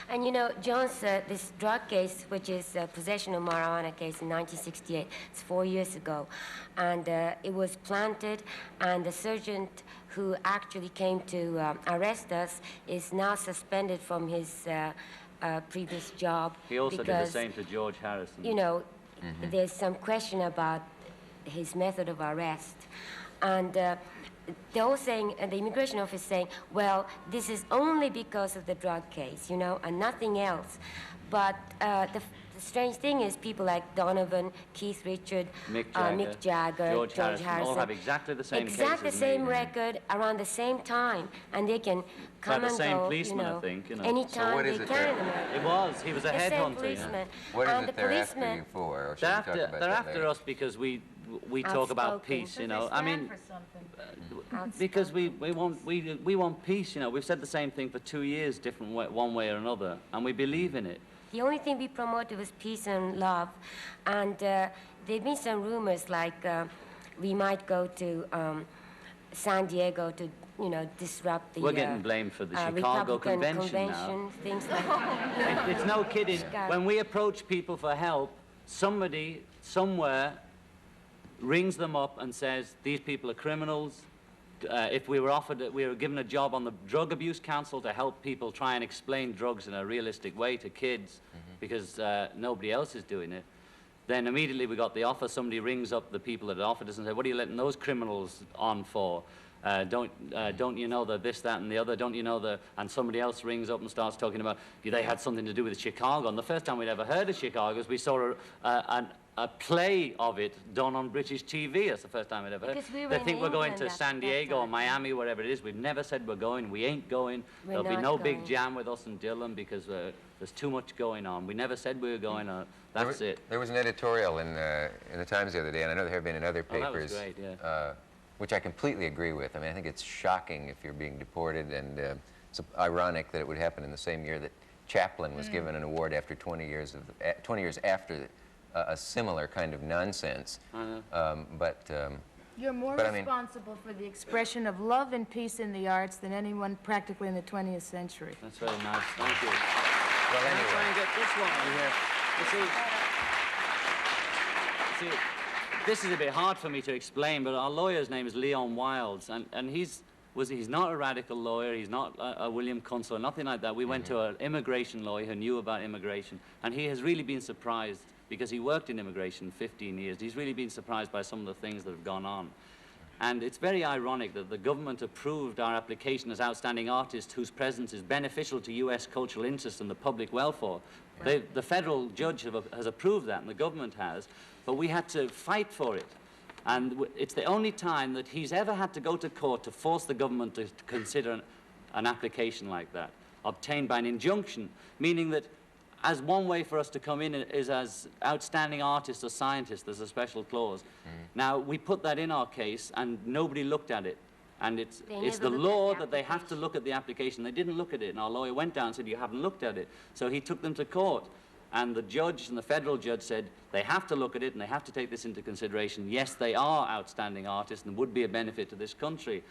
And you know, John's, this drug case, which is possession of marijuana case in 1968, it's 4 years ago. And it was planted, and the sergeant who actually came to arrest us is now suspended from his previous job. He also did the same to George Harrison. You know, there's some question about his method of arrest. And they're all saying, the immigration office saying, well, this is only because of the drug case, you know, and nothing else. But the strange thing is people like Donovan, Keith Richard, Mick Jagger, George Harrison all have exactly the same exactly the same record around the same time, and they can come and go, policeman, you know, I think, you know. anytime they can. It was. He was a headhunter. Yeah. What is it they're after you for? Or they're after us because we talk about peace, you know. I mean, because we want peace, you know. We've said the same thing for 2 years, different way, one way or another, and we believe in it. The only thing we promoted was peace and love, and there've been some rumors like we might go to San Diego to, you know, disrupt the. We're getting blamed for the Chicago convention now. Things like that. It's no kidding. When we approach people for help, somebody somewhere rings them up and says these people are criminals. If we were given a job on the Drug Abuse Council to help people try and explain drugs in a realistic way to kids, because nobody else is doing it, then immediately we got the offer. Somebody rings up the people that offered us and said, what are you letting those criminals on for? Don't you know that this, that, and the other? Don't you know the... And somebody else rings up and starts talking about they had something to do with Chicago. And the first time we'd ever heard of Chicago is we saw a play of it done on British TV. That's the first time I'd ever heard. They think we're going to San Diego or Miami, wherever it is. We've never said we're going. We ain't going. There'll be no big jam with us and Dylan because there's too much going on. We never said we were going. That's it. There was an editorial in the Times the other day, and I know there have been in other papers. That was great, yeah. Which I completely agree with. I mean, I think it's shocking if you're being deported, and it's ironic that it would happen in the same year that Chaplin was given an award after 20 years after a similar kind of nonsense. You're more responsible for the expression of love and peace in the arts than anyone practically in the 20th century. That's very nice. Thank you. Well, anyway. I'm trying to get this one here. You see, this is a bit hard for me to explain, but our lawyer's name is Leon Wilds, and he's not a radical lawyer, he's not a William Kunstler, nothing like that. We went to an immigration lawyer who knew about immigration, and he has really been surprised, because he worked in immigration 15 years, he's really been surprised by some of the things that have gone on. And it's very ironic that the government approved our application as outstanding artists whose presence is beneficial to U.S. cultural interests and the public welfare. The federal judge has approved that, and the government has, but we had to fight for it. And it's the only time that he's ever had to go to court to force the government to consider an application like that, obtained by an injunction, meaning that as one way for us to come in is as outstanding artists or scientists. There's a special clause. Now, we put that in our case, and nobody looked at it. And it's the law that they have to look at the application. They didn't look at it, and our lawyer went down and said, you haven't looked at it. So he took them to court. And the judge and the federal judge said they have to look at it and they have to take this into consideration. Yes, they are outstanding artists and would be a benefit to this country.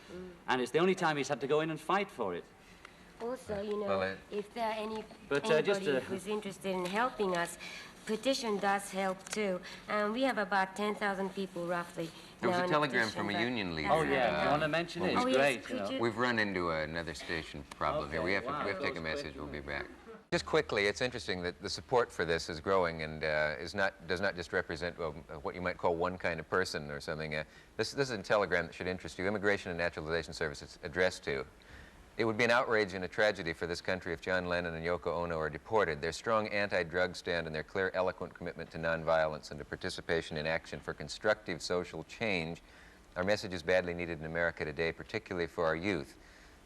And it's the only time he's had to go in and fight for it. Also, you know, if there are anybody who's interested in helping us, petition does help too. And we have about 10,000 people roughly. There was a telegram from a union leader. Oh yeah, you want to mention it? It's great. You know. We've run into another station problem here. We have to take a message. We'll be back. Just quickly, it's interesting that the support for this is growing and does not just represent what you might call one kind of person or something. This is a telegram that should interest you. Immigration and Naturalization Service it's addressed to. It would be an outrage and a tragedy for this country if John Lennon and Yoko Ono are deported. Their strong anti-drug stand and their clear, eloquent commitment to nonviolence and to participation in action for constructive social change are messages badly needed in America today, particularly for our youth.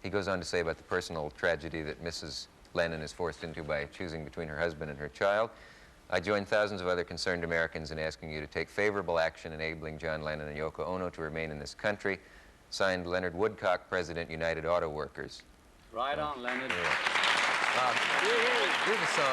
He goes on to say about the personal tragedy that Mrs. Lennon is forced into by choosing between her husband and her child. I join thousands of other concerned Americans in asking you to take favorable action enabling John Lennon and Yoko Ono to remain in this country. Signed, Leonard Woodcock, President, United Auto Workers. Right on, Leonard. Here's a song.